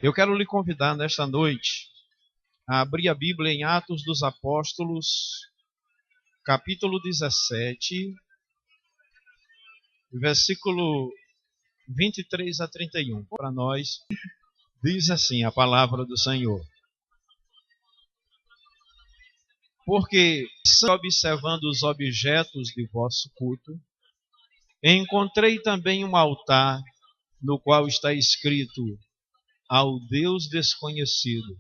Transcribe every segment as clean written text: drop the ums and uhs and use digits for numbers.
Eu quero lhe convidar nesta noite a abrir a Bíblia em Atos dos Apóstolos, capítulo 17, versículo 23 a 31. Para nós, diz assim a palavra do Senhor. Porque, observando os objetos de vosso culto, encontrei também um altar no qual está escrito: ao Deus desconhecido.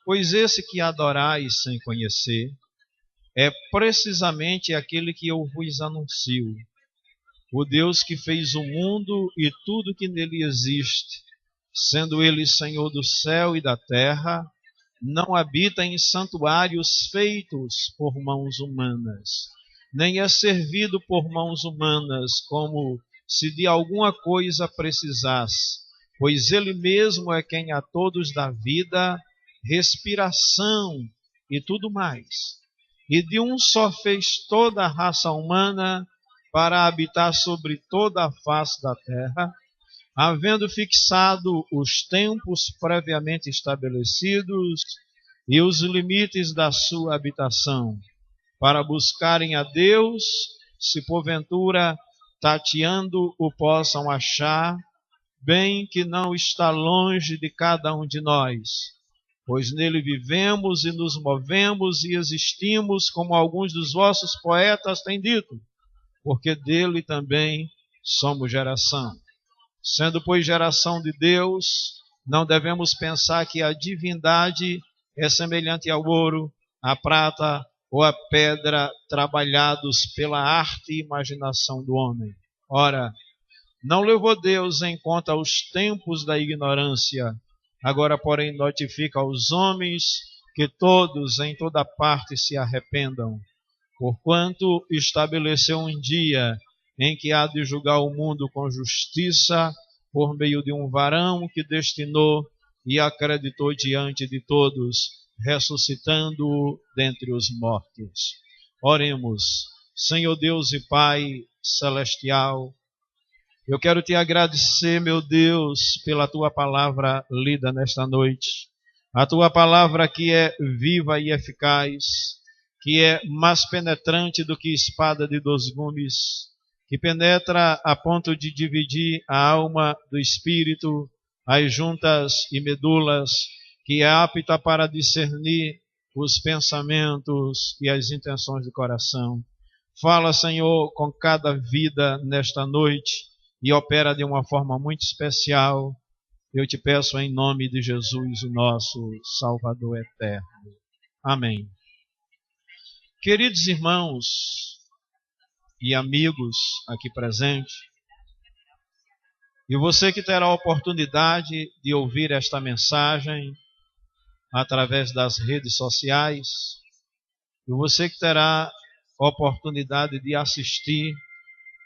Pois esse que adorais sem conhecer é precisamente aquele que eu vos anuncio, o Deus que fez o mundo e tudo que nele existe, sendo ele Senhor do céu e da terra, não habita em santuários feitos por mãos humanas, nem é servido por mãos humanas como se de alguma coisa precisasse, pois ele mesmo é quem a todos dá vida, respiração e tudo mais. E de um só fez toda a raça humana para habitar sobre toda a face da terra, havendo fixado os tempos previamente estabelecidos e os limites da sua habitação, para buscarem a Deus, se porventura tateando o possam achar, bem que não está longe de cada um de nós, pois nele vivemos e nos movemos e existimos, como alguns dos vossos poetas têm dito, porque dele também somos geração. Sendo, pois, geração de Deus, não devemos pensar que a divindade é semelhante ao ouro, à prata ou à pedra trabalhados pela arte e imaginação do homem. Ora, não levou Deus em conta os tempos da ignorância, agora, porém, notifica aos homens que todos, em toda parte, se arrependam, porquanto estabeleceu um dia em que há de julgar o mundo com justiça, por meio de um varão que destinou e acreditou diante de todos, ressuscitando-o dentre os mortos. Oremos. Senhor Deus e Pai celestial, eu quero te agradecer, meu Deus, pela tua palavra lida nesta noite. A tua palavra que é viva e eficaz, que é mais penetrante do que espada de 2 gumes, que penetra a ponto de dividir a alma do espírito, as juntas e medulas, que é apta para discernir os pensamentos e as intenções do coração. Fala, Senhor, com cada vida nesta noite, e opera de uma forma muito especial. Eu te peço em nome de Jesus, o nosso Salvador eterno. Amém. Queridos irmãos e amigos aqui presentes, e você que terá a oportunidade de ouvir esta mensagem através das redes sociais, e você que terá a oportunidade de assistir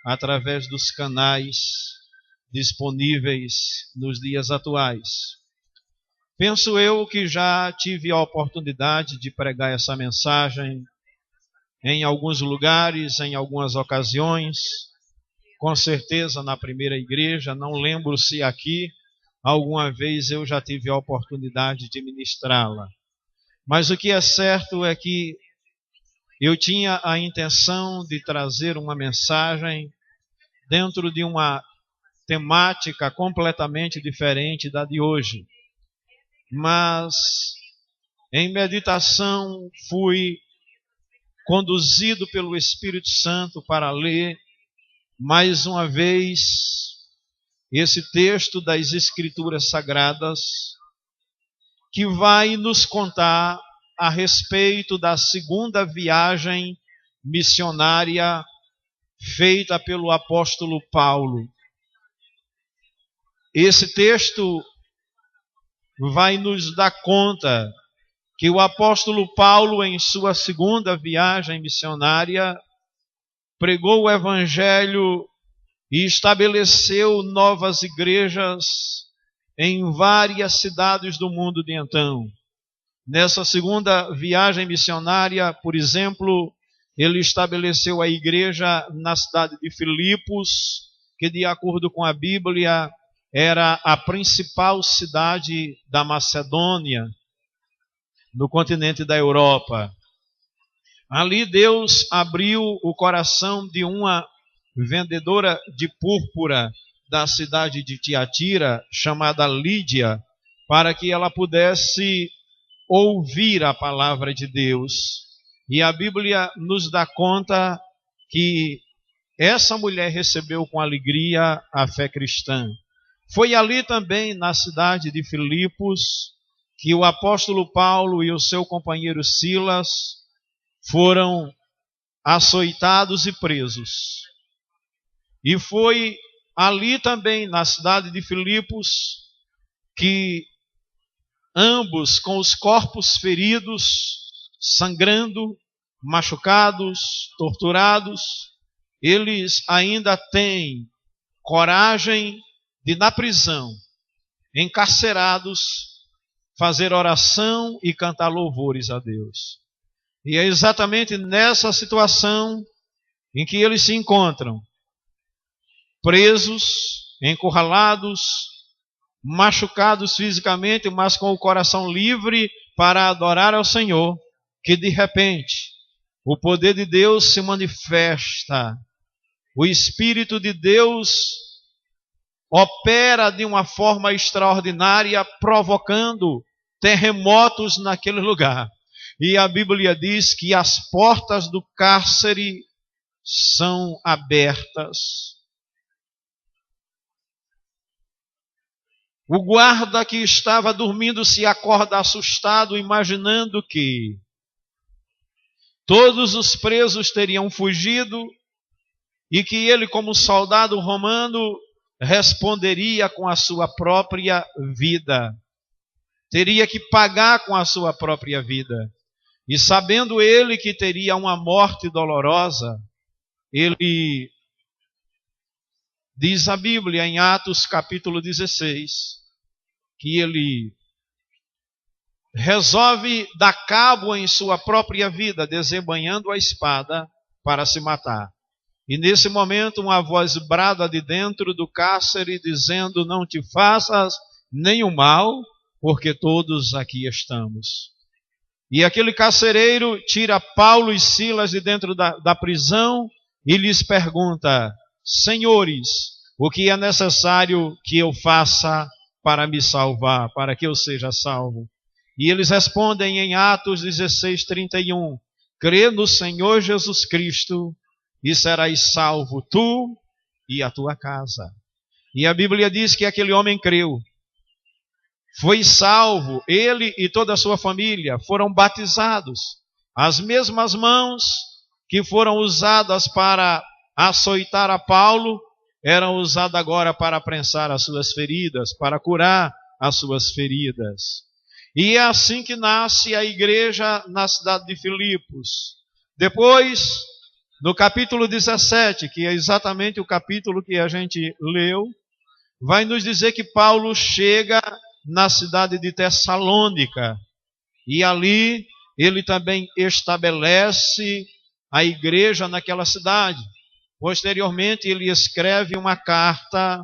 através dos canais disponíveis nos dias atuais. Penso eu que já tive a oportunidade de pregar essa mensagem em alguns lugares, em algumas ocasiões, com certeza na primeira igreja, não lembro se aqui alguma vez eu já tive a oportunidade de ministrá-la. Mas o que é certo é que eu tinha a intenção de trazer uma mensagem dentro de uma temática completamente diferente da de hoje. Mas, em meditação, fui conduzido pelo Espírito Santo para ler mais uma vez esse texto das Escrituras Sagradas, que vai nos contar a respeito da segunda viagem missionária feita pelo apóstolo Paulo. Esse texto vai nos dar conta que o apóstolo Paulo, em sua segunda viagem missionária, pregou o evangelho e estabeleceu novas igrejas em várias cidades do mundo de então. Nessa segunda viagem missionária, por exemplo, ele estabeleceu a igreja na cidade de Filipos, que de acordo com a Bíblia era a principal cidade da Macedônia, no continente da Europa. Ali Deus abriu o coração de uma vendedora de púrpura da cidade de Tiatira, chamada Lídia, para que ela pudesse ouvir a palavra de Deus. E a Bíblia nos dá conta que essa mulher recebeu com alegria a fé cristã. Foi ali também, na cidade de Filipos, que o apóstolo Paulo e o seu companheiro Silas foram açoitados e presos. E foi ali também, na cidade de Filipos, que ambos, com os corpos feridos, sangrando, machucados, torturados, eles ainda têm coragem de, na prisão, encarcerados, fazer oração e cantar louvores a Deus. E é exatamente nessa situação em que eles se encontram, presos, encurralados, machucados fisicamente, mas com o coração livre para adorar ao Senhor, que de repente o poder de Deus se manifesta. O Espírito de Deus opera de uma forma extraordinária, provocando terremotos naquele lugar. E a Bíblia diz que as portas do cárcere são abertas. O guarda que estava dormindo se acorda assustado, imaginando que todos os presos teriam fugido e que ele, como soldado romano, responderia com a sua própria vida. Teria que pagar com a sua própria vida. E sabendo ele que teria uma morte dolorosa, ele diz a Bíblia em Atos capítulo 16, que ele resolve dar cabo em sua própria vida, desembanhando a espada para se matar. E nesse momento uma voz brada de dentro do cárcere, dizendo: não te faças nenhum mal, porque todos aqui estamos. E aquele carcereiro tira Paulo e Silas de dentro da prisão e lhes pergunta: senhores, o que é necessário que eu faça para me salvar, para que eu seja salvo? E eles respondem em Atos 16:31, crê no Senhor Jesus Cristo e serás salvo tu e a tua casa. E a Bíblia diz que aquele homem creu, foi salvo, ele e toda a sua família foram batizados. As mesmas mãos que foram usadas para açoitar a Paulo eram usadas agora para prensar as suas feridas, para curar as suas feridas. E é assim que nasce a igreja na cidade de Filipos. Depois, no capítulo 17, que é exatamente o capítulo que a gente leu, vai nos dizer que Paulo chega na cidade de Tessalônica. E ali ele também estabelece a igreja naquela cidade. Posteriormente, ele escreve uma carta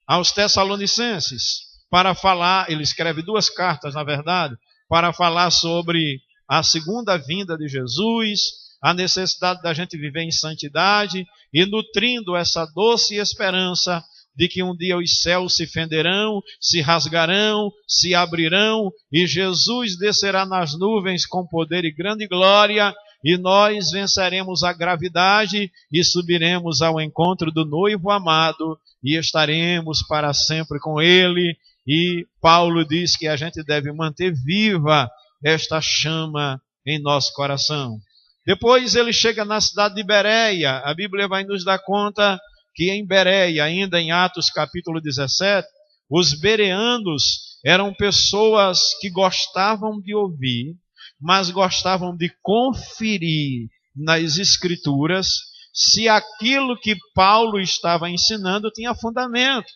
aos Tessalonicenses para falar, ele escreve 2 cartas, na verdade, para falar sobre a segunda vinda de Jesus, a necessidade da gente viver em santidade e nutrindo essa doce esperança de que um dia os céus se fenderão, se rasgarão, se abrirão e Jesus descerá nas nuvens com poder e grande glória e nós venceremos a gravidade e subiremos ao encontro do noivo amado e estaremos para sempre com ele. E Paulo diz que a gente deve manter viva esta chama em nosso coração. Depois ele chega na cidade de Bereia. A Bíblia vai nos dar conta que em Bereia, ainda em Atos capítulo 17, os bereanos eram pessoas que gostavam de ouvir, mas gostavam de conferir nas Escrituras se aquilo que Paulo estava ensinando tinha fundamento.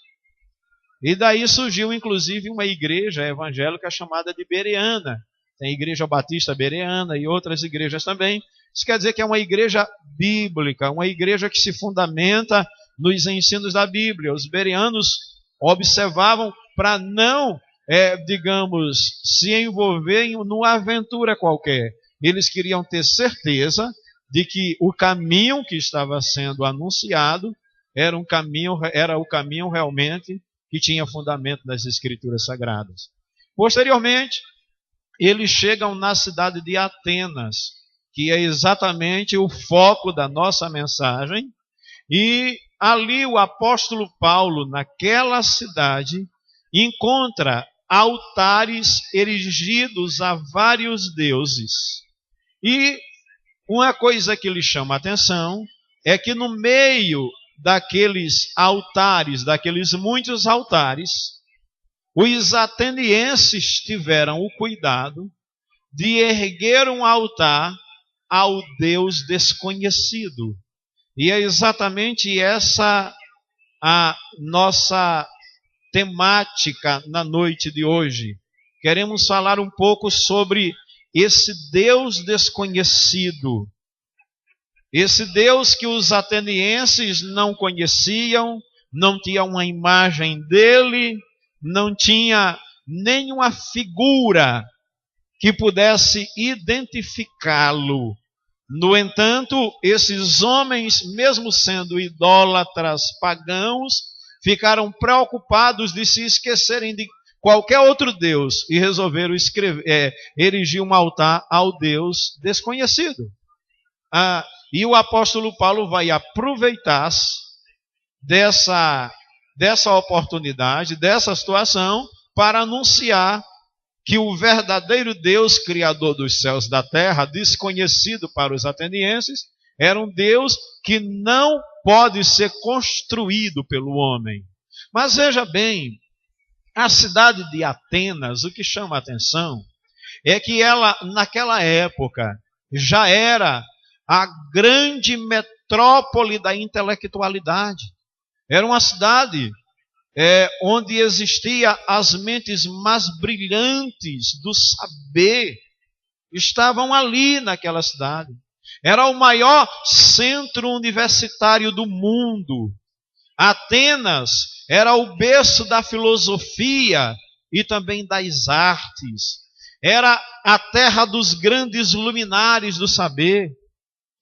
E daí surgiu inclusive uma igreja evangélica chamada de Bereana. Tem a Igreja Batista Bereana e outras igrejas também. Isso quer dizer que é uma igreja bíblica, uma igreja que se fundamenta nos ensinos da Bíblia. Os bereanos observavam para não, digamos, se envolver numa aventura qualquer. Eles queriam ter certeza de que o caminho que estava sendo anunciado era o caminho realmente que tinha fundamento nas Escrituras Sagradas. Posteriormente, eles chegam na cidade de Atenas, que é exatamente o foco da nossa mensagem, e ali o apóstolo Paulo, naquela cidade, encontra altares erigidos a vários deuses. E uma coisa que lhe chama a atenção é que no meio daqueles altares, daqueles muitos altares, os atenienses tiveram o cuidado de erguer um altar ao Deus desconhecido. E é exatamente essa a nossa temática na noite de hoje. Queremos falar um pouco sobre esse Deus desconhecido. Esse Deus que os atenienses não conheciam, não tinham uma imagem dele, não tinha nenhuma figura que pudesse identificá-lo. No entanto, esses homens, mesmo sendo idólatras pagãos, ficaram preocupados de se esquecerem de qualquer outro Deus e resolveram erigir um altar ao Deus desconhecido. E o apóstolo Paulo vai aproveitar-se dessa oportunidade, dessa situação, para anunciar que o verdadeiro Deus, criador dos céus e da terra, desconhecido para os atenienses, era um Deus que não pode ser construído pelo homem. Mas veja bem, a cidade de Atenas, o que chama a atenção é que ela, naquela época, já era a grande metrópole da intelectualidade. Era uma cidade onde existiam as mentes mais brilhantes do saber, estavam ali naquela cidade. Era o maior centro universitário do mundo. Atenas era o berço da filosofia e também das artes. Era a terra dos grandes luminares do saber.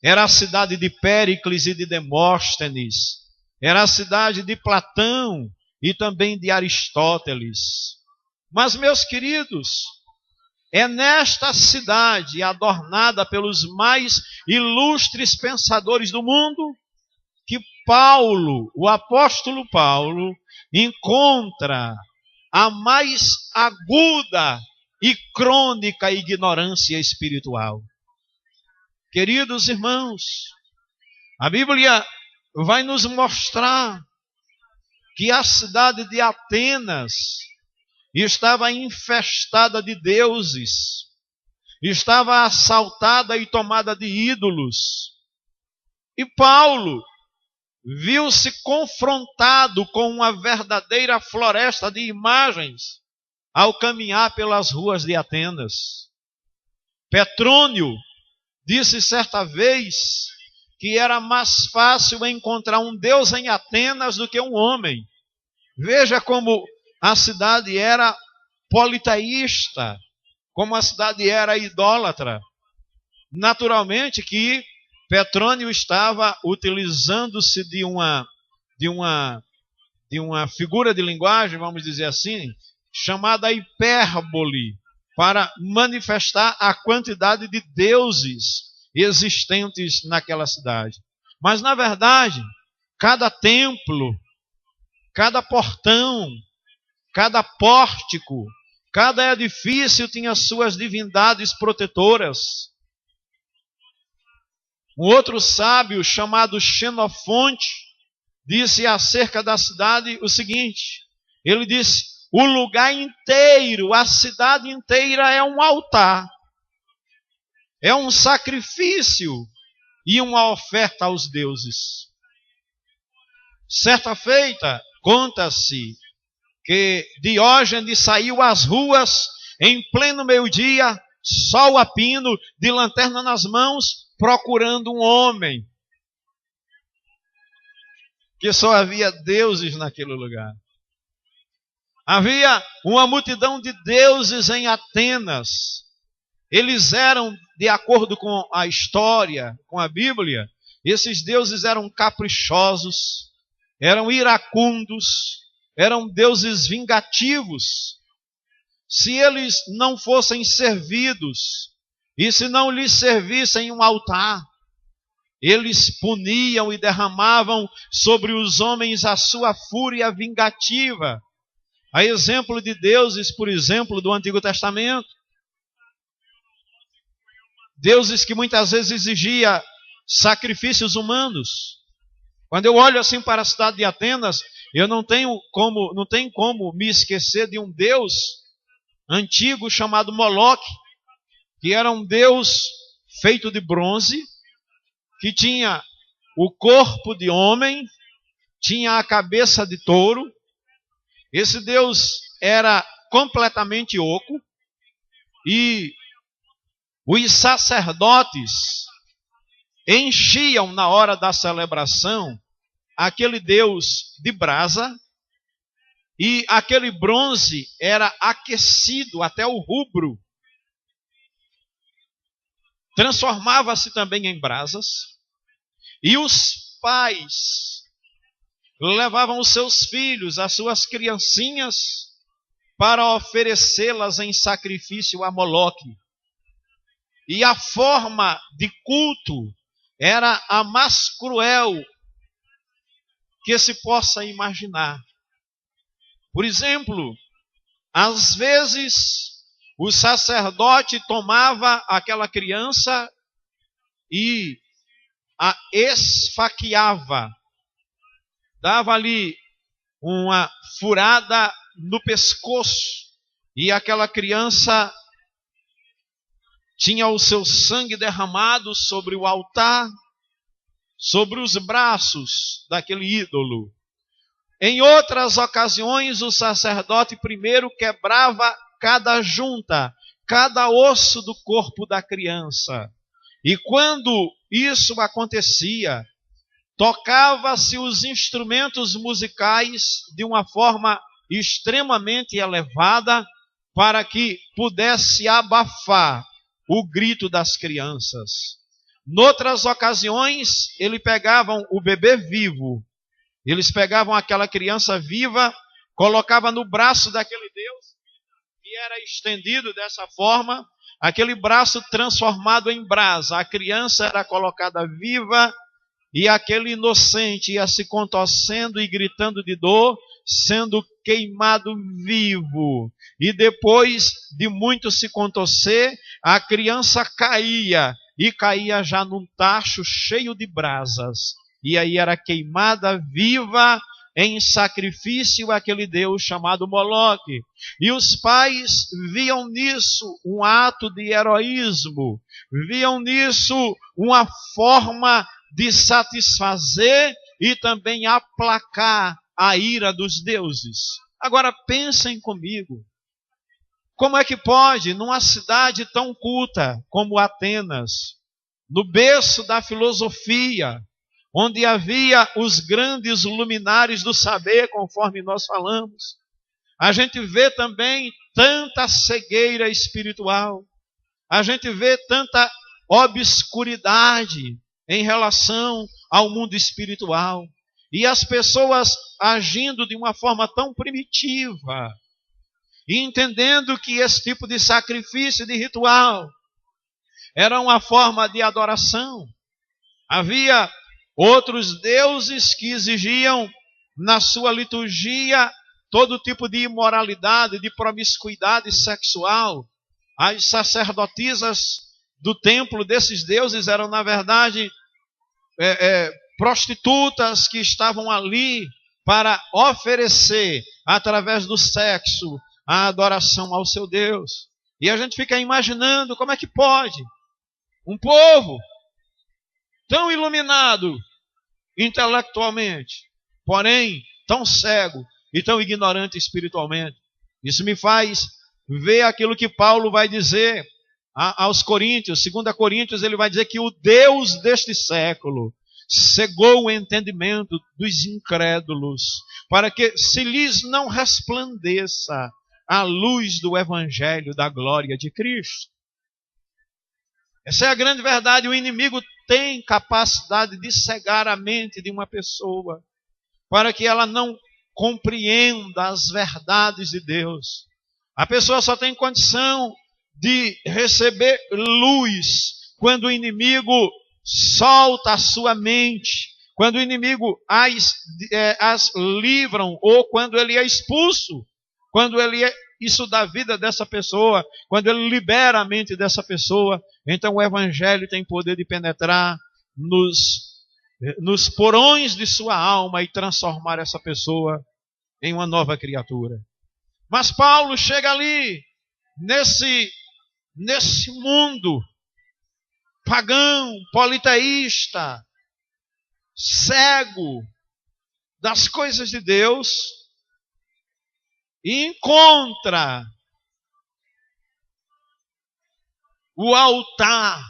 Era a cidade de Péricles e de Demóstenes. Era a cidade de Platão e também de Aristóteles. Mas, meus queridos, é nesta cidade, adornada pelos mais ilustres pensadores do mundo, que Paulo, o apóstolo Paulo, encontra a mais aguda e crônica ignorância espiritual. Queridos irmãos, a Bíblia vai nos mostrar que a cidade de Atenas estava infestada de deuses, estava assaltada e tomada de ídolos. E Paulo viu-se confrontado com uma verdadeira floresta de imagens ao caminhar pelas ruas de Atenas. Petrônio disse certa vez que era mais fácil encontrar um Deus em Atenas do que um homem. Veja como a cidade era politeísta, como a cidade era idólatra. Naturalmente que Petrônio estava utilizando-se de uma figura de linguagem, vamos dizer assim, chamada hipérbole, para manifestar a quantidade de deuses existentes naquela cidade. Mas, na verdade, cada templo, cada portão, cada pórtico, cada edifício tinha suas divindades protetoras. Um outro sábio chamado Xenofonte disse acerca da cidade o seguinte: ele disse, o lugar inteiro, a cidade inteira é um altar, é um sacrifício e uma oferta aos deuses. Certa feita, conta-se que Diógenes saiu às ruas em pleno meio-dia, sol a pino, de lanterna nas mãos, procurando um homem. Que só havia deuses naquele lugar. Havia uma multidão de deuses em Atenas. Eles eram, de acordo com a história, com a Bíblia, esses deuses eram caprichosos, eram iracundos, eram deuses vingativos. Se eles não fossem servidos, e se não lhes servissem um altar, eles puniam e derramavam sobre os homens a sua fúria vingativa. A exemplo de deuses, por exemplo, do Antigo Testamento. Deuses que muitas vezes exigiam sacrifícios humanos. Quando eu olho assim para a cidade de Atenas, eu não tenho como me esquecer de um deus antigo chamado Moloque, que era um deus feito de bronze, que tinha o corpo de homem, tinha a cabeça de touro. Esse deus era completamente oco e os sacerdotes enchiam na hora da celebração aquele deus de brasa, e aquele bronze era aquecido até o rubro. Transformava-se também em brasas, e os pais levavam os seus filhos, as suas criancinhas, para oferecê-las em sacrifício a Moloque. E a forma de culto era a mais cruel que se possa imaginar. Por exemplo, às vezes o sacerdote tomava aquela criança e a esfaqueava, dava ali uma furada no pescoço, e aquela criança tinha o seu sangue derramado sobre o altar, sobre os braços daquele ídolo. Em outras ocasiões, o sacerdote primeiro quebrava cada junta, cada osso do corpo da criança. E quando isso acontecia, tocava-se os instrumentos musicais de uma forma extremamente elevada, para que pudesse abafar o grito das crianças. Noutras ocasiões, eles pegavam o bebê vivo, eles pegavam aquela criança viva, colocavam no braço daquele Deus, e era estendido dessa forma, aquele braço transformado em brasa. A criança era colocada viva, e aquele inocente ia se contorcendo e gritando de dor, sendo queimado vivo. E depois de muito se contorcer, a criança caía, e caía já num tacho cheio de brasas. E aí era queimada viva em sacrifício àquele Deus chamado Moloque. E os pais viam nisso um ato de heroísmo, viam nisso uma forma de satisfazer e também aplacar a ira dos deuses. Agora pensem comigo, como é que pode, numa cidade tão culta como Atenas, no berço da filosofia, onde havia os grandes luminares do saber, conforme nós falamos, a gente vê também tanta cegueira espiritual, a gente vê tanta obscuridade em relação ao mundo espiritual, e as pessoas agindo de uma forma tão primitiva, e entendendo que esse tipo de sacrifício, de ritual, era uma forma de adoração. Havia outros deuses que exigiam na sua liturgia todo tipo de imoralidade, de promiscuidade sexual. As sacerdotisas do templo desses deuses eram, na verdade, prostitutas que estavam ali para oferecer, através do sexo, a adoração ao seu Deus. E a gente fica imaginando como é que pode um povo tão iluminado intelectualmente, porém tão cego e tão ignorante espiritualmente. Isso me faz ver aquilo que Paulo vai dizer aos Coríntios. 2 Coríntios, ele vai dizer que o Deus deste século cegou o entendimento dos incrédulos, para que se lhes não resplandeça a luz do evangelho da glória de Cristo. Essa é a grande verdade. O inimigo tem capacidade de cegar a mente de uma pessoa, para que ela não compreenda as verdades de Deus. A pessoa só tem condição de receber luz quando o inimigo solta a sua mente, quando o inimigo as livram, ou quando ele é expulso, quando ele é isso da vida dessa pessoa, quando ele libera a mente dessa pessoa. Então o evangelho tem poder de penetrar nos porões de sua alma e transformar essa pessoa em uma nova criatura. Mas Paulo chega ali, nesse mundo pagão, politeísta, cego das coisas de Deus, e encontra o altar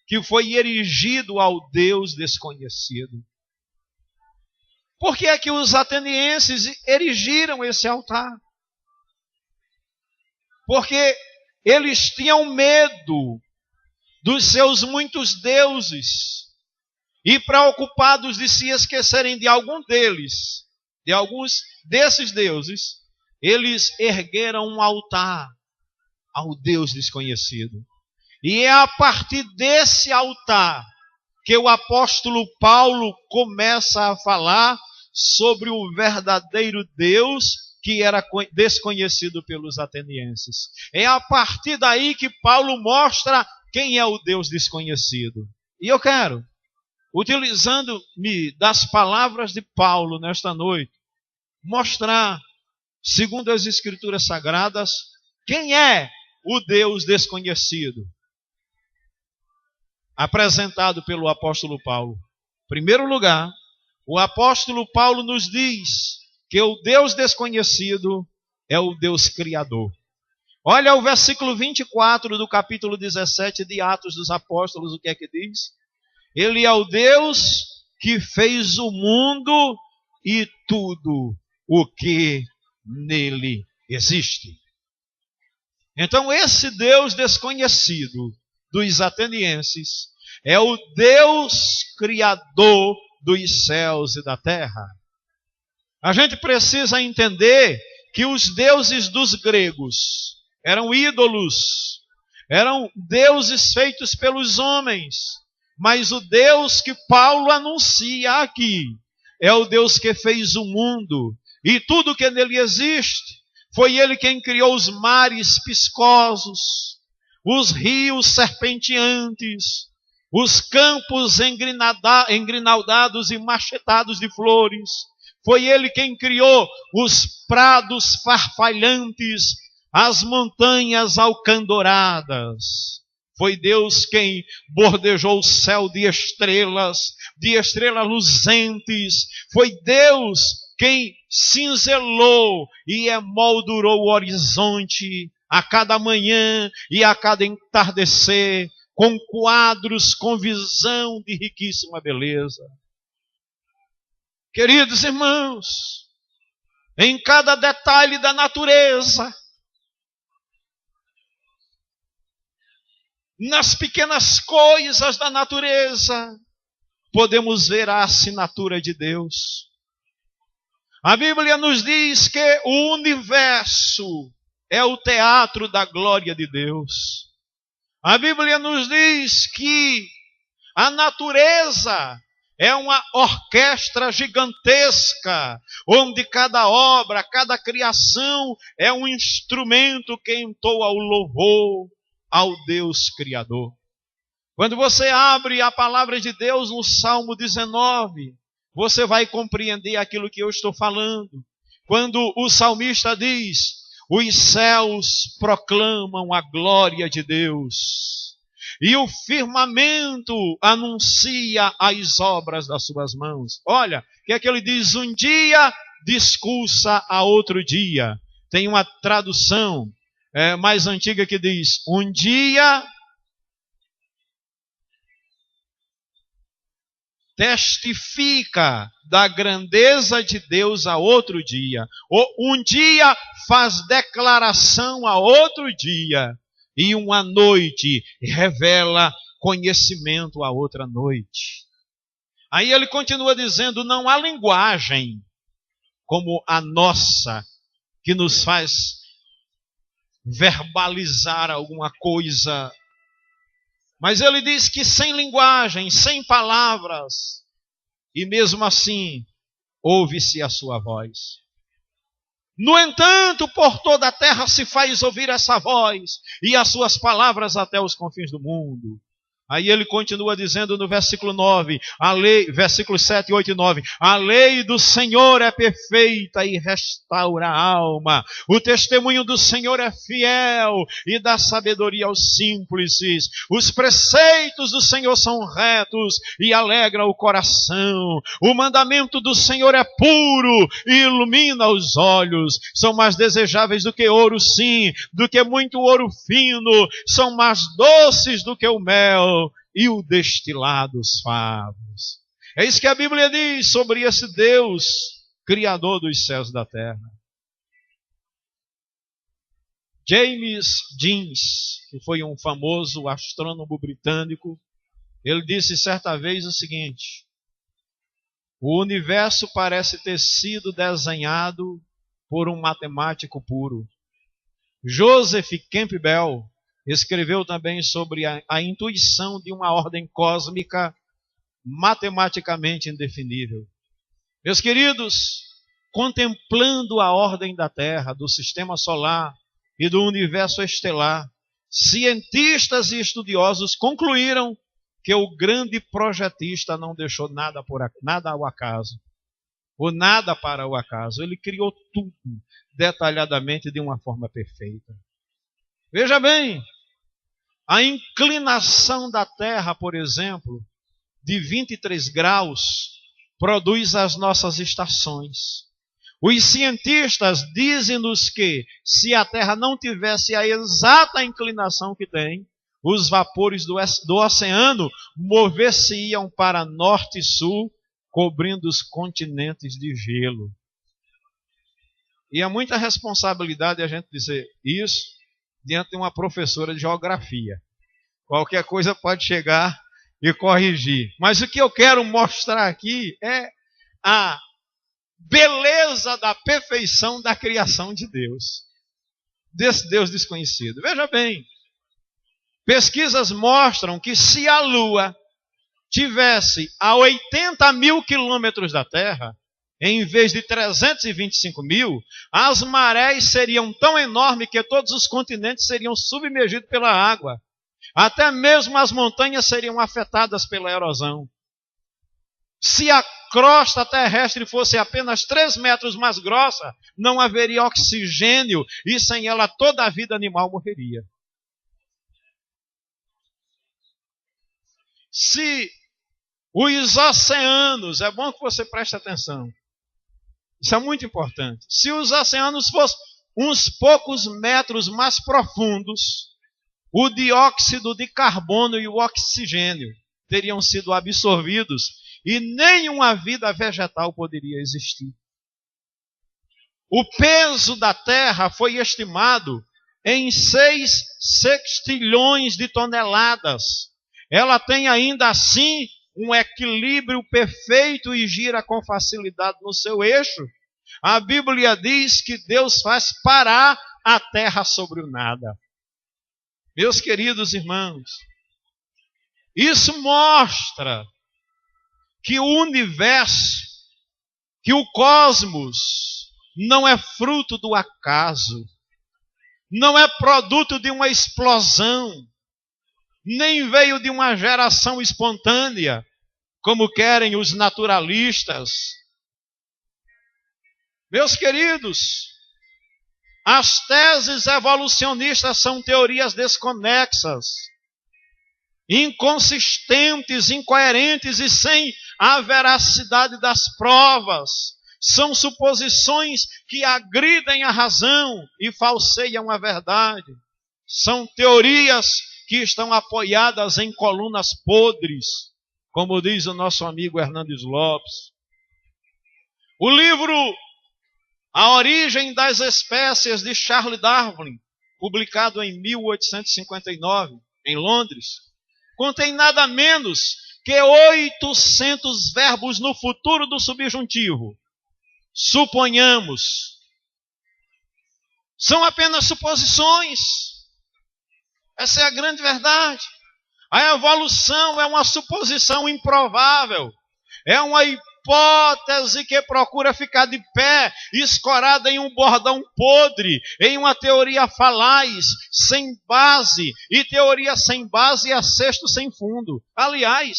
que foi erigido ao Deus desconhecido. Por que é que os atenienses erigiram esse altar? Porque eles tinham medo dos seus muitos deuses e preocupados de se esquecerem de algum deles, de alguns desses deuses, eles ergueram um altar ao Deus desconhecido. E é a partir desse altar que o apóstolo Paulo começa a falar sobre o verdadeiro Deus que era desconhecido pelos atenienses. É a partir daí que Paulo mostra quem é o Deus desconhecido. E eu quero, utilizando-me das palavras de Paulo nesta noite, mostrar, segundo as Escrituras Sagradas, quem é o Deus desconhecido apresentado pelo apóstolo Paulo. Em primeiro lugar, o apóstolo Paulo nos diz que o Deus desconhecido é o Deus Criador. Olha o versículo 24 do capítulo 17 de Atos dos Apóstolos, o que é que diz? Ele é o Deus que fez o mundo e tudo o que nele existe. Então esse Deus desconhecido dos atenienses é o Deus criador dos céus e da terra. A gente precisa entender que os deuses dos gregos eram ídolos, eram deuses feitos pelos homens, mas o Deus que Paulo anuncia aqui é o Deus que fez o mundo e tudo que nele existe. Foi ele quem criou os mares piscosos, os rios serpenteantes, os campos engrinaldados e machetados de flores. Foi ele quem criou os prados farfalhantes, as montanhas alcandoradas. Foi Deus quem bordejou o céu de estrelas luzentes. Foi Deus quem cinzelou e emoldurou o horizonte a cada manhã e a cada entardecer, com quadros com visão de riquíssima beleza. Queridos irmãos, em cada detalhe da natureza, nas pequenas coisas da natureza, podemos ver a assinatura de Deus. A Bíblia nos diz que o universo é o teatro da glória de Deus. A Bíblia nos diz que a natureza é uma orquestra gigantesca, onde cada obra, cada criação é um instrumento que entoa o louvor ao Deus Criador. Quando você abre a palavra de Deus no Salmo 19, você vai compreender aquilo que eu estou falando. Quando o salmista diz: os céus proclamam a glória de Deus, e o firmamento anuncia as obras das suas mãos. Olha, o que é que ele diz? Um dia discursa a outro dia. Tem uma tradução mais antiga que diz: um dia testifica da grandeza de Deus a outro dia. Ou um dia faz declaração a outro dia. E uma noite revela conhecimento a outra noite. Aí ele continua dizendo, não há linguagem como a nossa que nos faz verbalizar alguma coisa. Mas ele diz que sem linguagem, sem palavras, e mesmo assim, ouve-se a sua voz. No entanto, por toda a terra se faz ouvir essa voz, e as suas palavras até os confins do mundo. Aí ele continua dizendo no versículo 9, versículos 7, 8 e 9, a lei do Senhor é perfeita e restaura a alma. O testemunho do Senhor é fiel e dá sabedoria aos simples. Os preceitos do Senhor são retos e alegra o coração. O mandamento do Senhor é puro e ilumina os olhos. São mais desejáveis do que ouro, sim, do que muito ouro fino. São mais doces do que o mel e o destilado dos favos. É isso que a Bíblia diz sobre esse Deus, Criador dos céus e da terra. James Jeans, que foi um famoso astrônomo britânico, ele disse certa vez o seguinte: o universo parece ter sido desenhado por um matemático puro. Joseph Campbell escreveu também sobre a intuição de uma ordem cósmica matematicamente indefinível. Meus queridos, contemplando a ordem da Terra, do sistema solar e do universo estelar, cientistas e estudiosos concluíram que o grande projetista não deixou nada ao acaso, ou nada para o acaso. Ele criou tudo detalhadamente de uma forma perfeita. Veja bem, a inclinação da Terra, por exemplo, de 23 graus, produz as nossas estações. Os cientistas dizem-nos que, se a Terra não tivesse a exata inclinação que tem, os vapores do oceano mover-se-iam para norte e sul, cobrindo os continentes de gelo. E é muita responsabilidade a gente dizer isso diante de uma professora de geografia. Qualquer coisa pode chegar e corrigir. Mas o que eu quero mostrar aqui é a beleza da perfeição da criação de Deus. Desse Deus desconhecido. Veja bem, pesquisas mostram que se a Lua tivesse a 80 mil quilômetros da Terra, em vez de 325 mil, as marés seriam tão enormes que todos os continentes seriam submergidos pela água. Até mesmo as montanhas seriam afetadas pela erosão. Se a crosta terrestre fosse apenas 3 metros mais grossa, não haveria oxigênio e sem ela toda a vida animal morreria. Se os oceanos, é bom que você preste atenção, isso é muito importante. Se os oceanos fossem uns poucos metros mais profundos, o dióxido de carbono e o oxigênio teriam sido absorvidos e nenhuma vida vegetal poderia existir. O peso da Terra foi estimado em 6 sextilhões de toneladas. Ela tem ainda assim um equilíbrio perfeito e gira com facilidade no seu eixo. A Bíblia diz que Deus faz parar a terra sobre o nada. Meus queridos irmãos, isso mostra que o universo, que o cosmos, não é fruto do acaso, não é produto de uma explosão, nem veio de uma geração espontânea, como querem os naturalistas. Meus queridos, as teses evolucionistas são teorias desconexas, inconsistentes, incoerentes e sem a veracidade das provas. São suposições que agridem a razão e falseiam a verdade. São teorias que estão apoiadas em colunas podres, como diz o nosso amigo Hernandes Lopes. O livro A Origem das Espécies, de Charles Darwin, publicado em 1859, em Londres, contém nada menos que 800 verbos no futuro do subjuntivo. Suponhamos. São apenas suposições. Essa é a grande verdade. A evolução é uma suposição improvável. É uma hipótese que procura ficar de pé, escorada em um bordão podre, em uma teoria falaz, sem base. E teoria sem base é cesto sem fundo. Aliás,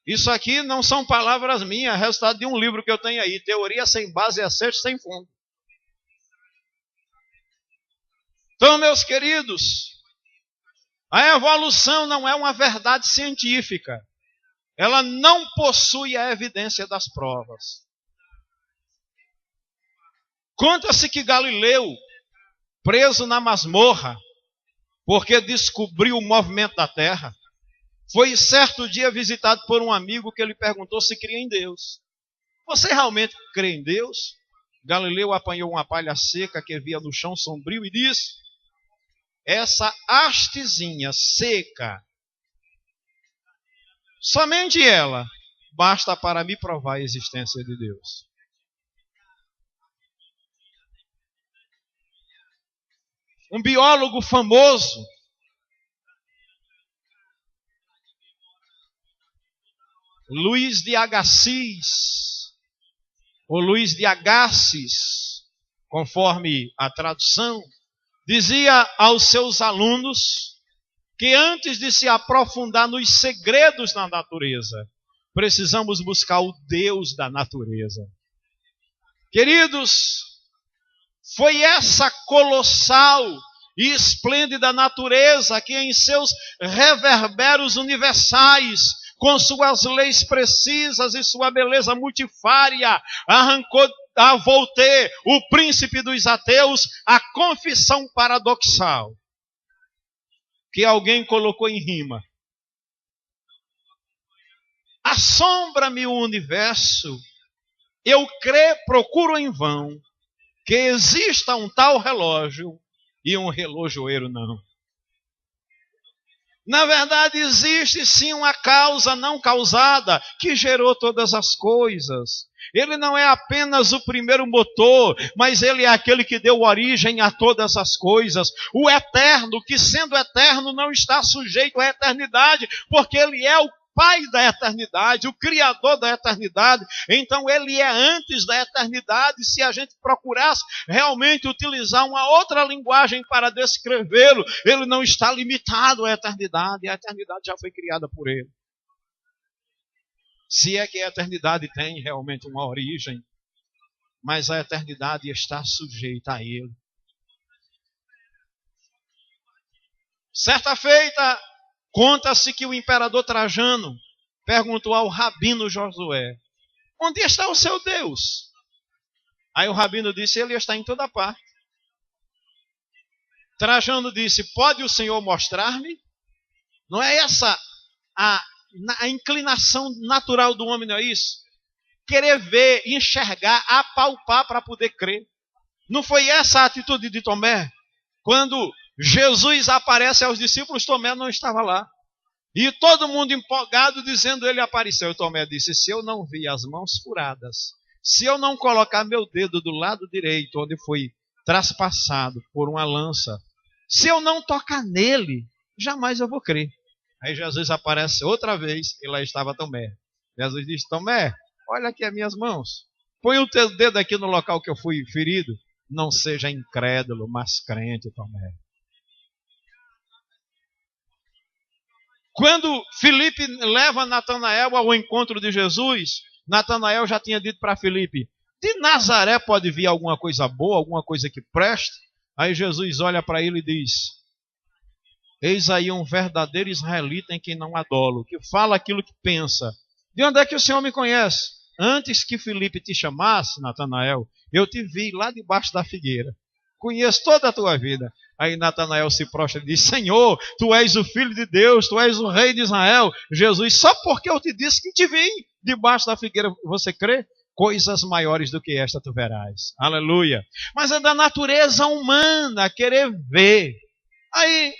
isso aqui não são palavras minhas, é resultado de um livro que eu tenho aí. Teoria sem base é cesto sem fundo. Então, meus queridos, a evolução não é uma verdade científica. Ela não possui a evidência das provas. Conta-se que Galileu, preso na masmorra, porque descobriu o movimento da Terra, foi certo dia visitado por um amigo que lhe perguntou se cria em Deus. Você realmente crê em Deus? Galileu apanhou uma palha seca que havia no chão sombrio e disse: essa hastezinha seca, somente ela basta para me provar a existência de Deus. Um biólogo famoso, Luís de Agassiz, ou Luís de Agassiz, conforme a tradução, dizia aos seus alunos que antes de se aprofundar nos segredos da natureza, precisamos buscar o Deus da natureza. Queridos, foi essa colossal e esplêndida natureza que em seus reverberos universais, com suas leis precisas e sua beleza multifária, arrancou a Voltaire, o príncipe dos ateus, a confissão paradoxal, que alguém colocou em rima. Assombra-me o universo, eu procuro em vão que exista um tal relógio e um relojoeiro não. Na verdade, existe sim uma causa não causada que gerou todas as coisas. Ele não é apenas o primeiro motor, mas ele é aquele que deu origem a todas as coisas. O eterno, que sendo eterno não está sujeito à eternidade, porque ele é o Pai da eternidade, o Criador da eternidade. Então ele é antes da eternidade. Se a gente procurasse realmente utilizar uma outra linguagem para descrevê-lo, ele não está limitado à eternidade. A eternidade já foi criada por ele. Se é que a eternidade tem realmente uma origem, mas a eternidade está sujeita a ele. Certa feita, conta-se que o imperador Trajano perguntou ao rabino Josué: onde está o seu Deus? Aí o rabino disse: ele está em toda parte. Trajano disse: pode o Senhor mostrar-me? Não é essa a inclinação natural do homem, não é isso? Querer ver, enxergar, apalpar para poder crer. Não foi essa a atitude de Tomé? Quando Jesus aparece aos discípulos, Tomé não estava lá. E todo mundo empolgado dizendo: ele apareceu. E Tomé disse: se eu não vi as mãos furadas, se eu não colocar meu dedo do lado direito, onde foi traspassado por uma lança, se eu não tocar nele, jamais eu vou crer. Aí Jesus aparece outra vez e lá estava Tomé. Jesus diz: Tomé, olha aqui as minhas mãos. Põe o teu dedo aqui no local que eu fui ferido. Não seja incrédulo, mas crente, Tomé. Quando Filipe leva Natanael ao encontro de Jesus, Natanael já tinha dito para Filipe: de Nazaré pode vir alguma coisa boa, alguma coisa que preste? Aí Jesus olha para ele e diz: eis aí um verdadeiro israelita em quem não há dolo, que fala aquilo que pensa. De onde é que o Senhor me conhece? Antes que Filipe te chamasse, Natanael, eu te vi lá debaixo da figueira. Conheço toda a tua vida. Aí Natanael se prostra e diz: Senhor, tu és o Filho de Deus, tu és o Rei de Israel. Jesus, só porque eu te disse que te vi debaixo da figueira, você crê? Coisas maiores do que esta tu verás. Aleluia. Mas é da natureza humana querer ver. Aí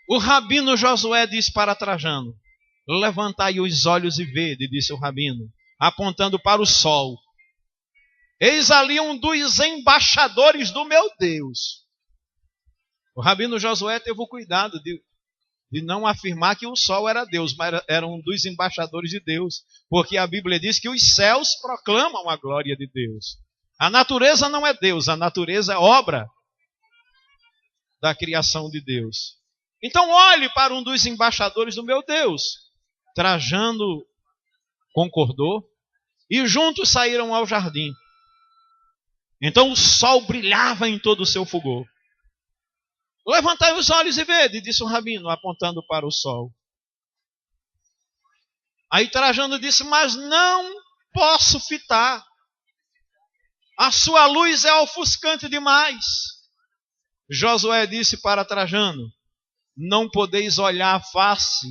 o rabino Josué disse para Trajano: levantai os olhos e vede, disse o rabino, apontando para o sol. Eis ali um dos embaixadores do meu Deus. O rabino Josué teve o cuidado de não afirmar que o sol era Deus, mas era um dos embaixadores de Deus, porque a Bíblia diz que os céus proclamam a glória de Deus. A natureza não é Deus, a natureza é obra da criação de Deus. Então olhe para um dos embaixadores do meu Deus. Trajano concordou e juntos saíram ao jardim. Então o sol brilhava em todo o seu fulgor. Levantai os olhos e vede, disse o rabino, apontando para o sol. Aí Trajano disse: mas não posso fitar. A sua luz é ofuscante demais. Josué disse para Trajano: não podeis olhar a face,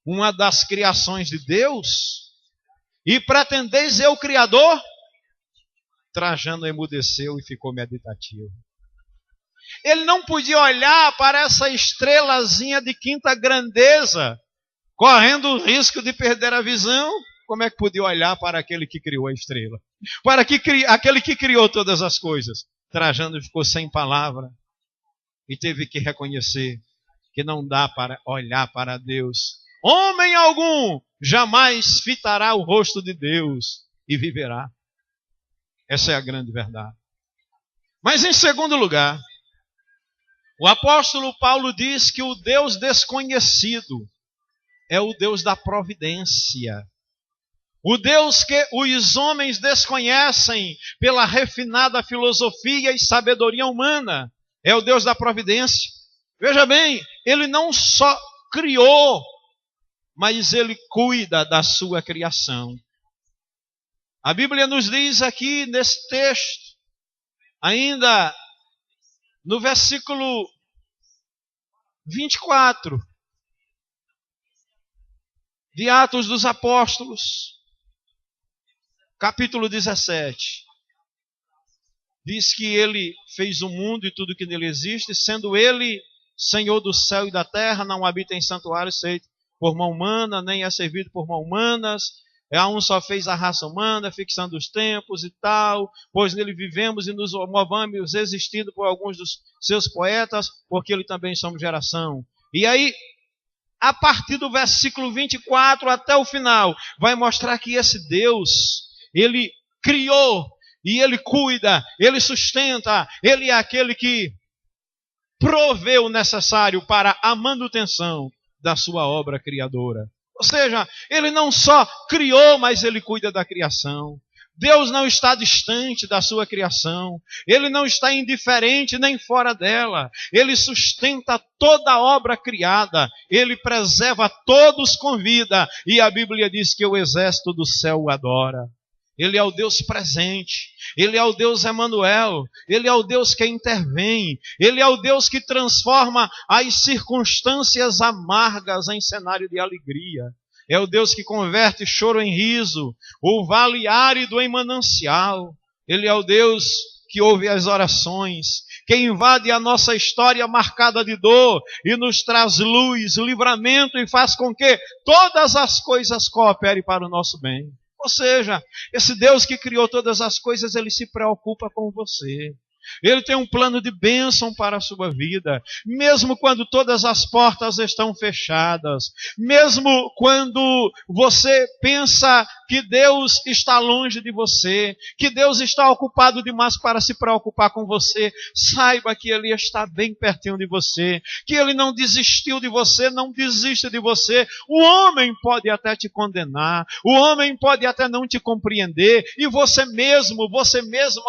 uma das criações de Deus, e pretendeis eu, Criador? Trajano emudeceu e ficou meditativo. Ele não podia olhar para essa estrelazinha de quinta grandeza, correndo o risco de perder a visão. Como é que podia olhar para aquele que criou a estrela? Para aquele que criou todas as coisas? Trajano ficou sem palavra e teve que reconhecer que não dá para olhar para Deus. Homem algum jamais fitará o rosto de Deus e viverá. Essa é a grande verdade. Mas em segundo lugar, o apóstolo Paulo diz que o Deus desconhecido é o Deus da providência. O Deus que os homens desconhecem pela refinada filosofia e sabedoria humana é o Deus da providência. Veja bem, ele não só criou, mas ele cuida da sua criação. A Bíblia nos diz aqui nesse texto, ainda no versículo 24 de Atos dos Apóstolos, capítulo 17, diz que ele fez o mundo e tudo que nele existe, sendo ele Senhor do céu e da terra, não habita em santuários feitos por mão humana, nem é servido por mão humanas. A um só fez a raça humana, fixando os tempos e tal, pois nele vivemos e nos movamos, existindo por alguns dos seus poetas, porque ele também somos geração. E aí, a partir do versículo 24 até o final, vai mostrar que esse Deus, ele criou, e ele cuida, ele sustenta, ele é aquele que provê o necessário para a manutenção da sua obra criadora. Ou seja, ele não só criou, mas ele cuida da criação. Deus não está distante da sua criação. Ele não está indiferente nem fora dela. Ele sustenta toda a obra criada. Ele preserva todos com vida. E a Bíblia diz que o exército do céu o adora. Ele é o Deus presente, Ele é o Deus Emanuel, Ele é o Deus que intervém, Ele é o Deus que transforma as circunstâncias amargas em cenário de alegria. É o Deus que converte choro em riso, o vale árido em manancial. Ele é o Deus que ouve as orações, que invade a nossa história marcada de dor e nos traz luz, livramento e faz com que todas as coisas cooperem para o nosso bem. Ou seja, esse Deus que criou todas as coisas, ele se preocupa com você. Ele tem um plano de bênção para a sua vida, mesmo quando todas as portas estão fechadas, mesmo quando você pensa que Deus está longe de você, que Deus está ocupado demais para se preocupar com você, saiba que Ele está bem pertinho de você, que Ele não desistiu de você, não desiste de você. O homem pode até te condenar, o homem pode até não te compreender, e você mesmo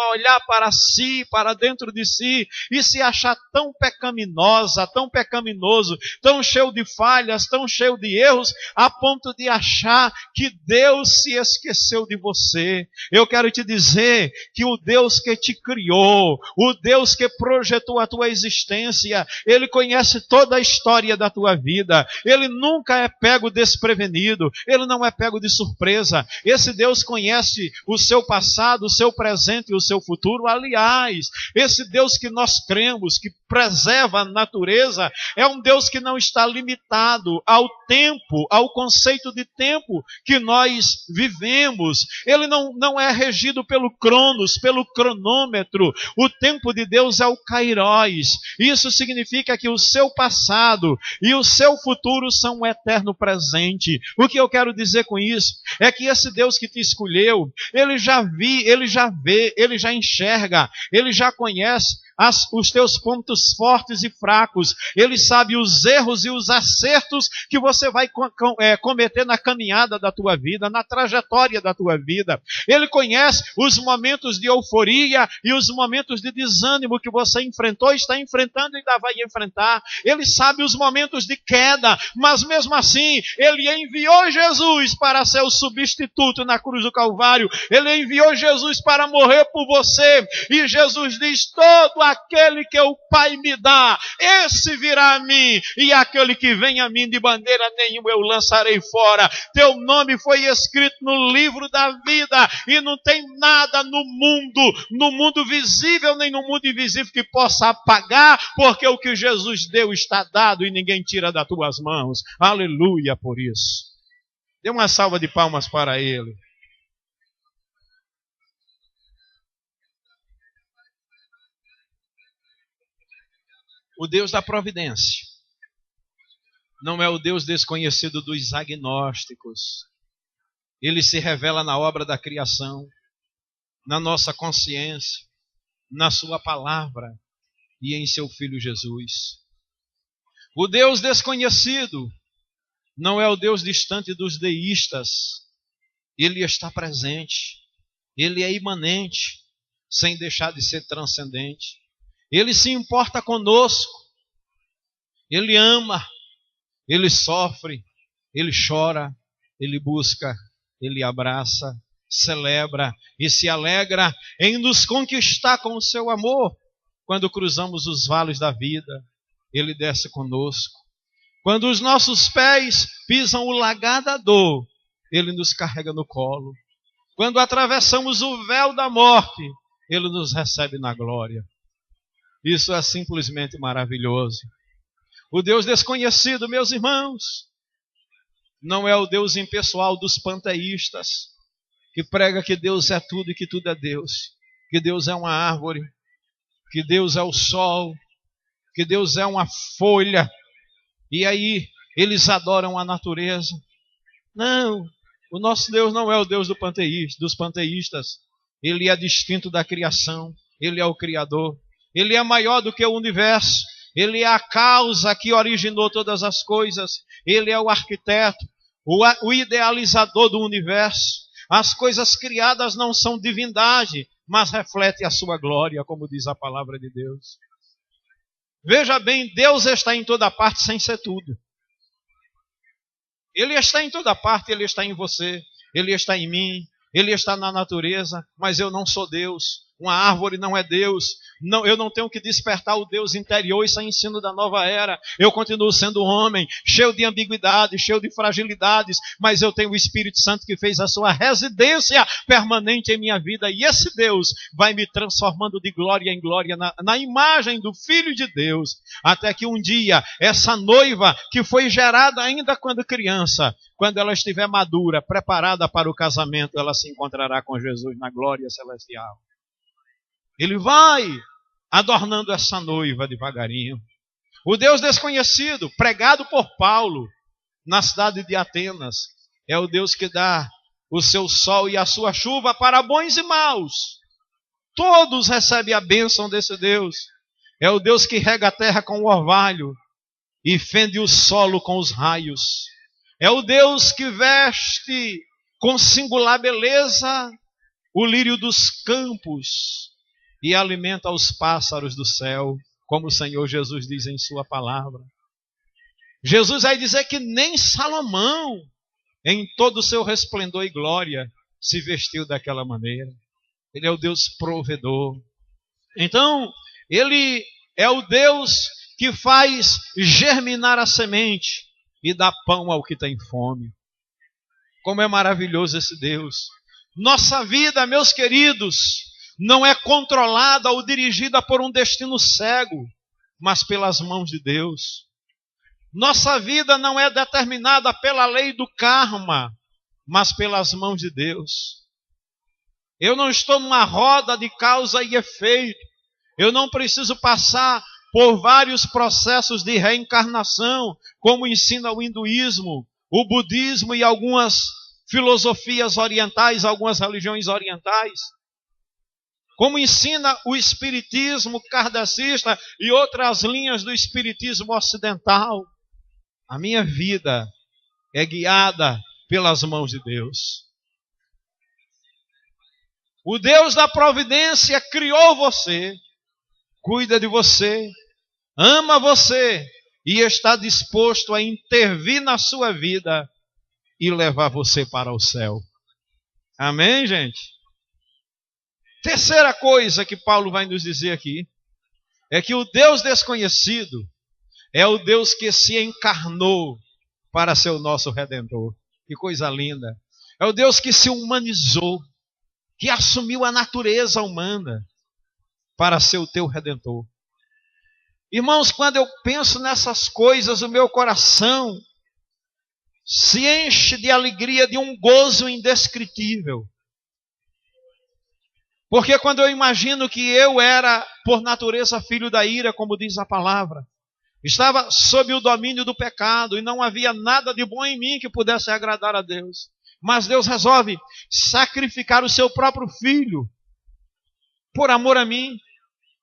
a olhar para si, para dentro de si, e se achar tão pecaminosa, tão pecaminoso, tão cheio de falhas, tão cheio de erros, a ponto de achar que Deus se esqueceu de você. Eu quero te dizer que o Deus que te criou, o Deus que projetou a tua existência, Ele conhece toda a história da tua vida. Ele nunca é pego desprevenido. Ele não é pego de surpresa. Esse Deus conhece o seu passado, o seu presente e o seu futuro. Aliás, esse Deus que nós cremos, que preserva a natureza, é um Deus que não está limitado ao tempo, ao conceito de tempo que nós vivemos. Ele não é regido pelo cronos, pelo cronômetro. O tempo de Deus é o kairos. Isso significa que o seu passado e o seu futuro são um eterno presente. O que eu quero dizer com isso é que esse Deus que te escolheu, Ele já vê, Ele já enxerga, Ele já conhece os teus pontos fortes e fracos. Ele sabe os erros e os acertos que você vai cometer na caminhada da tua vida, na trajetória da tua vida. Ele conhece os momentos de euforia e os momentos de desânimo que você enfrentou, está enfrentando e ainda vai enfrentar. Ele sabe os momentos de queda, mas mesmo assim, Ele enviou Jesus para ser o substituto na cruz do Calvário. Ele enviou Jesus para morrer por você. E Jesus diz: todo aquele que o Pai me dá, esse virá a mim, e aquele que vem a mim de maneira nenhuma eu lançarei fora. Teu nome foi escrito no livro da vida, e não tem nada no mundo visível nem no mundo invisível que possa apagar, porque o que Jesus deu está dado e ninguém tira das tuas mãos. Aleluia por isso. Dê uma salva de palmas para Ele. O Deus da providência não é o Deus desconhecido dos agnósticos. Ele se revela na obra da criação, na nossa consciência, na sua palavra e em seu Filho Jesus. O Deus desconhecido não é o Deus distante dos deístas. Ele está presente, Ele é imanente, sem deixar de ser transcendente. Ele se importa conosco, Ele ama, Ele sofre, Ele chora, Ele busca, Ele abraça, celebra e se alegra em nos conquistar com o seu amor. Quando cruzamos os vales da vida, Ele desce conosco. Quando os nossos pés pisam o lagar da dor, Ele nos carrega no colo. Quando atravessamos o véu da morte, Ele nos recebe na glória. Isso é simplesmente maravilhoso. O Deus desconhecido, meus irmãos, não é o Deus impessoal dos panteístas, que prega que Deus é tudo e que tudo é Deus, que Deus é uma árvore, que Deus é o sol, que Deus é uma folha, e aí eles adoram a natureza. Não, o nosso Deus não é o Deus dos panteístas. Ele é distinto da criação, Ele é o Criador. Ele é maior do que o universo. Ele é a causa que originou todas as coisas. Ele é o arquiteto, o idealizador do universo. As coisas criadas não são divindade, mas refletem a sua glória, como diz a palavra de Deus. Veja bem, Deus está em toda parte sem ser tudo. Ele está em toda parte, Ele está em você, Ele está em mim, Ele está na natureza, mas eu não sou Deus. Uma árvore não é Deus. Não, eu não tenho que despertar o Deus interior. Isso é ensino da nova era. Eu continuo sendo homem, cheio de ambiguidades, cheio de fragilidades, mas eu tenho o Espírito Santo que fez a sua residência permanente em minha vida. E esse Deus vai me transformando de glória em glória na imagem do Filho de Deus, até que um dia essa noiva que foi gerada ainda quando criança, quando ela estiver madura, preparada para o casamento, ela se encontrará com Jesus na glória celestial. Ele vai adornando essa noiva devagarinho. O Deus desconhecido, pregado por Paulo na cidade de Atenas, é o Deus que dá o seu sol e a sua chuva para bons e maus. Todos recebem a bênção desse Deus. É o Deus que rega a terra com o orvalho e fende o solo com os raios. É o Deus que veste com singular beleza o lírio dos campos e alimenta os pássaros do céu, como o Senhor Jesus diz em sua palavra. Jesus vai dizer que nem Salomão em todo o seu resplendor e glória, se vestiu daquela maneira. Ele é o Deus provedor. Então, Ele é o Deus que faz germinar a semente e dá pão ao que tem fome. Como é maravilhoso esse Deus. Nossa vida, meus queridos, não é controlada ou dirigida por um destino cego, mas pelas mãos de Deus. Nossa vida não é determinada pela lei do karma, mas pelas mãos de Deus. Eu não estou numa roda de causa e efeito. Eu não preciso passar por vários processos de reencarnação, como ensina o hinduísmo, o budismo e algumas filosofias orientais, algumas religiões orientais. Como ensina o espiritismo kardecista e outras linhas do espiritismo ocidental. A minha vida é guiada pelas mãos de Deus. O Deus da providência criou você, cuida de você, ama você e está disposto a intervir na sua vida e levar você para o céu. Amém, gente? Terceira coisa que Paulo vai nos dizer aqui é que o Deus desconhecido é o Deus que se encarnou para ser o nosso Redentor. Que coisa linda! É o Deus que se humanizou, que assumiu a natureza humana para ser o teu Redentor. Irmãos, quando eu penso nessas coisas, o meu coração se enche de alegria, de um gozo indescritível. Porque quando eu imagino que eu era, por natureza, filho da ira, como diz a palavra, estava sob o domínio do pecado e não havia nada de bom em mim que pudesse agradar a Deus. Mas Deus resolve sacrificar o seu próprio filho por amor a mim.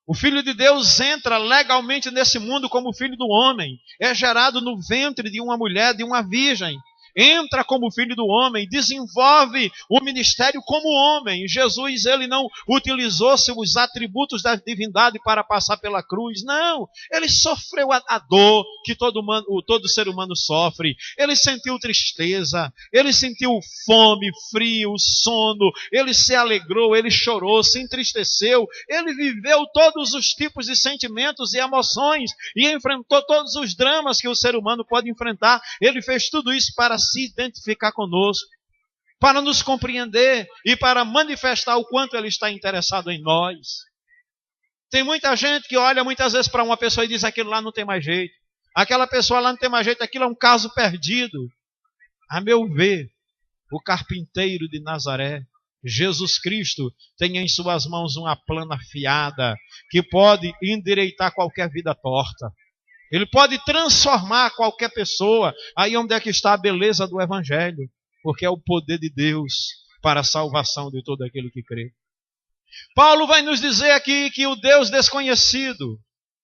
O Filho de Deus entra legalmente nesse mundo como filho do homem. É gerado no ventre de uma mulher, de uma virgem. Entra como filho do homem, desenvolve o ministério como homem. Jesus, ele não utilizou seus atributos da divindade para passar pela cruz. Não, ele sofreu a dor que todo ser humano sofre. Ele sentiu tristeza, ele sentiu fome, frio, sono. Ele se alegrou, ele chorou, se entristeceu. Ele viveu todos os tipos de sentimentos e emoções e enfrentou todos os dramas que o ser humano pode enfrentar. Ele fez tudo isso para se identificar conosco, para nos compreender e para manifestar o quanto Ele está interessado em nós. Tem muita gente que olha muitas vezes para uma pessoa e diz: aquilo lá não tem mais jeito, aquela pessoa lá não tem mais jeito, aquilo é um caso perdido. A meu ver, o carpinteiro de Nazaré, Jesus Cristo, tem em suas mãos uma plana afiada que pode endireitar qualquer vida torta. Ele pode transformar qualquer pessoa. Aí onde é que está a beleza do Evangelho? Porque é o poder de Deus para a salvação de todo aquele que crê. Paulo vai nos dizer aqui que o Deus desconhecido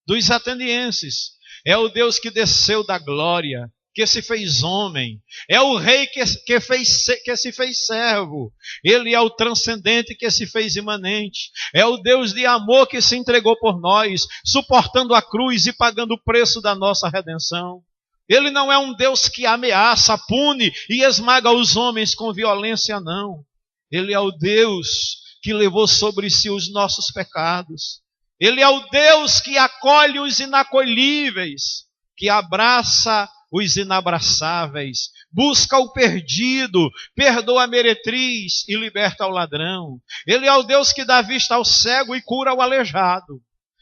dos atenienses é o Deus que desceu da glória, que se fez homem, é o rei que se fez servo, ele é o transcendente que se fez imanente, é o Deus de amor que se entregou por nós, suportando a cruz e pagando o preço da nossa redenção. Ele não é um Deus que ameaça, pune e esmaga os homens com violência, não. Ele é o Deus que levou sobre si os nossos pecados. Ele é o Deus que acolhe os inacolhíveis, que abraça os inabraçáveis, busca o perdido, perdoa a meretriz e liberta o ladrão. Ele é o Deus que dá vista ao cego e cura o aleijado.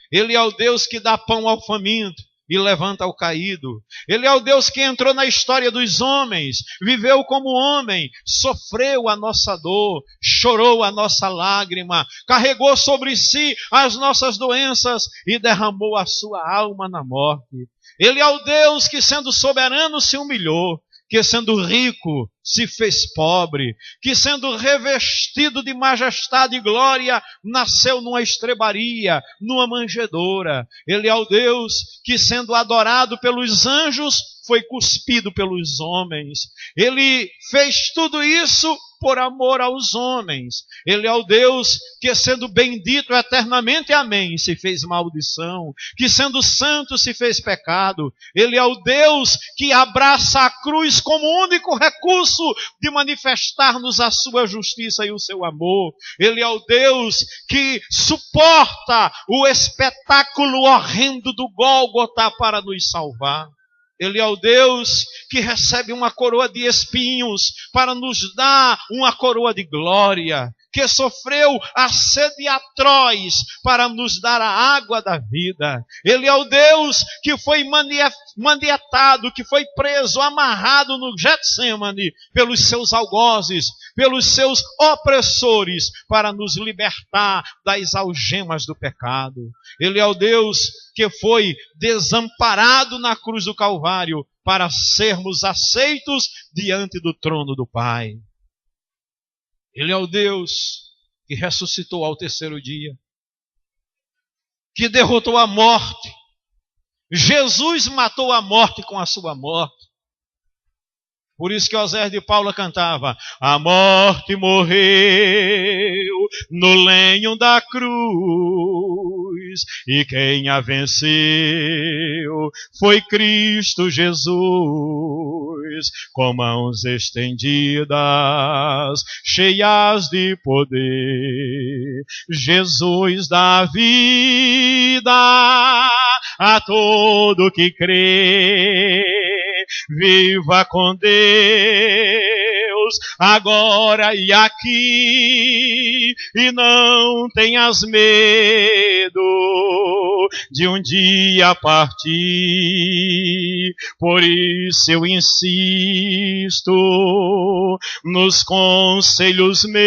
Ele é o Deus que dá pão ao faminto e levanta o caído. Ele é o Deus que entrou na história dos homens, viveu como homem, sofreu a nossa dor, chorou a nossa lágrima, carregou sobre si as nossas doenças e derramou a sua alma na morte. Ele é o Deus que, sendo soberano, se humilhou, que, sendo rico, se fez pobre, que, sendo revestido de majestade e glória, nasceu numa estrebaria, numa manjedoura. Ele é o Deus que, sendo adorado pelos anjos, foi cuspido pelos homens. Ele fez tudo isso por amor aos homens. Ele é o Deus que, sendo bendito eternamente, amém, se fez maldição, que sendo santo se fez pecado. Ele é o Deus que abraça a cruz como único recurso de manifestar-nos a sua justiça e o seu amor. Ele é o Deus que suporta o espetáculo horrendo do Gólgota para nos salvar. Ele é o Deus que recebe uma coroa de espinhos para nos dar uma coroa de glória, que sofreu a sede atroz para nos dar a água da vida. Ele é o Deus que foi manietado, que foi preso, amarrado no Getsêmani pelos seus algozes, pelos seus opressores, para nos libertar das algemas do pecado. Ele é o Deus que foi desamparado na cruz do Calvário para sermos aceitos diante do trono do Pai. Ele é o Deus que ressuscitou ao terceiro dia, que derrotou a morte. Jesus matou a morte com a sua morte. Por isso que Osés de Paula cantava: a morte morreu no lenho da cruz, e quem a venceu foi Cristo Jesus, com mãos estendidas, cheias de poder. Jesus dá vida a todo que crê. Viva com Deus, agora e aqui, e não tenhas medo de um dia partir. Por isso eu insisto nos conselhos meus: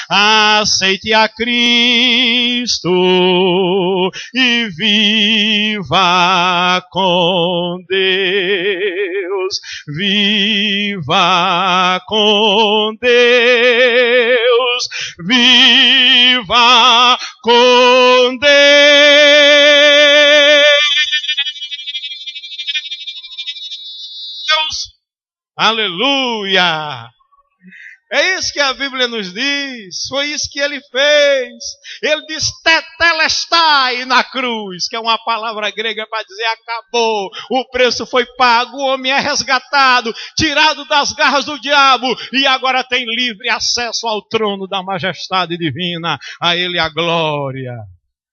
aceite a Cristo e viva com Deus. Viva com Deus. Viva com Deus. Aleluia! É isso que a Bíblia nos diz. Foi isso que ele fez. Ele diz tetelestai na cruz, que é uma palavra grega para dizer acabou. O preço foi pago, o homem é resgatado, tirado das garras do diabo, e agora tem livre acesso ao trono da majestade divina. A ele a glória,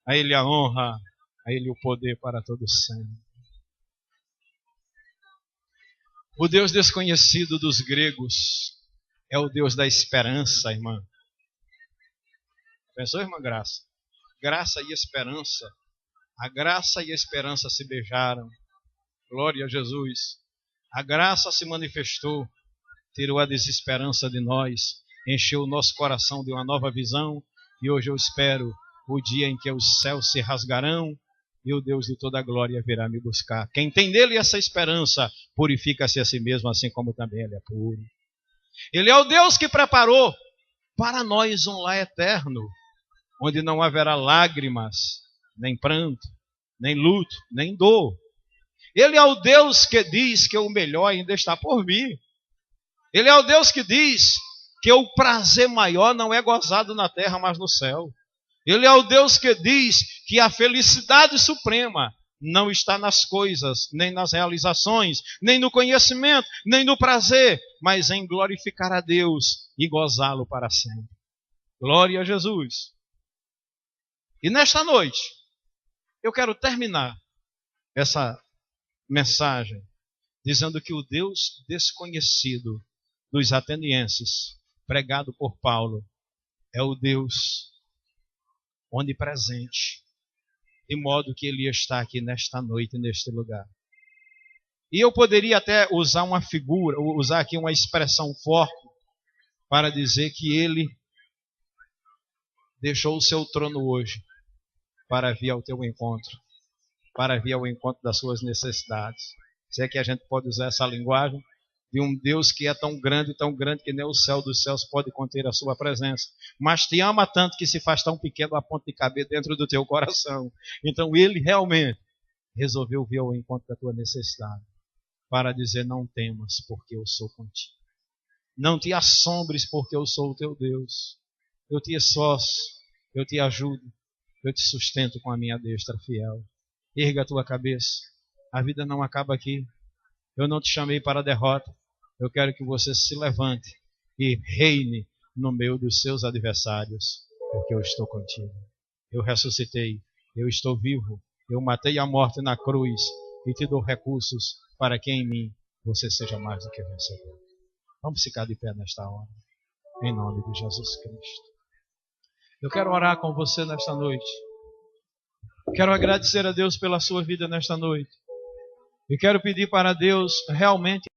a ele a honra, a ele o poder para todo sempre. O Deus desconhecido dos gregos é o Deus da esperança, irmã. Pensou, irmã Graça? Graça e esperança. A graça e a esperança se beijaram. Glória a Jesus. A graça se manifestou, tirou a desesperança de nós, encheu o nosso coração de uma nova visão, e hoje eu espero o dia em que os céus se rasgarão e o Deus de toda a glória virá me buscar. Quem tem nele essa esperança, purifica-se a si mesmo, assim como também ele é puro. Ele é o Deus que preparou para nós um lar eterno, onde não haverá lágrimas, nem pranto, nem luto, nem dor. Ele é o Deus que diz que o melhor ainda está por vir. Ele é o Deus que diz que o prazer maior não é gozado na terra, mas no céu. Ele é o Deus que diz que a felicidade suprema não está nas coisas, nem nas realizações, nem no conhecimento, nem no prazer, mas em glorificar a Deus e gozá-lo para sempre. Glória a Jesus. E nesta noite, eu quero terminar essa mensagem dizendo que o Deus desconhecido dos atenienses, pregado por Paulo, é o Deus onipresente, de modo que ele está aqui nesta noite, neste lugar. E eu poderia até usar uma figura, usar aqui uma expressão forte, para dizer que ele deixou o seu trono hoje para vir ao teu encontro, para vir ao encontro das suas necessidades. Se é que a gente pode usar essa linguagem de um Deus que é tão grande que nem o céu dos céus pode conter a sua presença, mas te ama tanto que se faz tão pequeno a ponto de caber dentro do teu coração. Então ele realmente resolveu vir ao encontro da tua necessidade, para dizer: não temas, porque eu sou contigo. Não te assombres, porque eu sou o teu Deus. Eu te esforço, eu te ajudo, eu te sustento com a minha destra fiel. Erga a tua cabeça. A vida não acaba aqui. Eu não te chamei para a derrota. Eu quero que você se levante e reine no meio dos seus adversários, porque eu estou contigo. Eu ressuscitei, eu estou vivo, eu matei a morte na cruz e te dou recursos para que em mim você seja mais do que vencedor. Vamos ficar de pé nesta hora, em nome de Jesus Cristo. Eu quero orar com você nesta noite. Quero agradecer a Deus pela sua vida nesta noite. E quero pedir para Deus realmente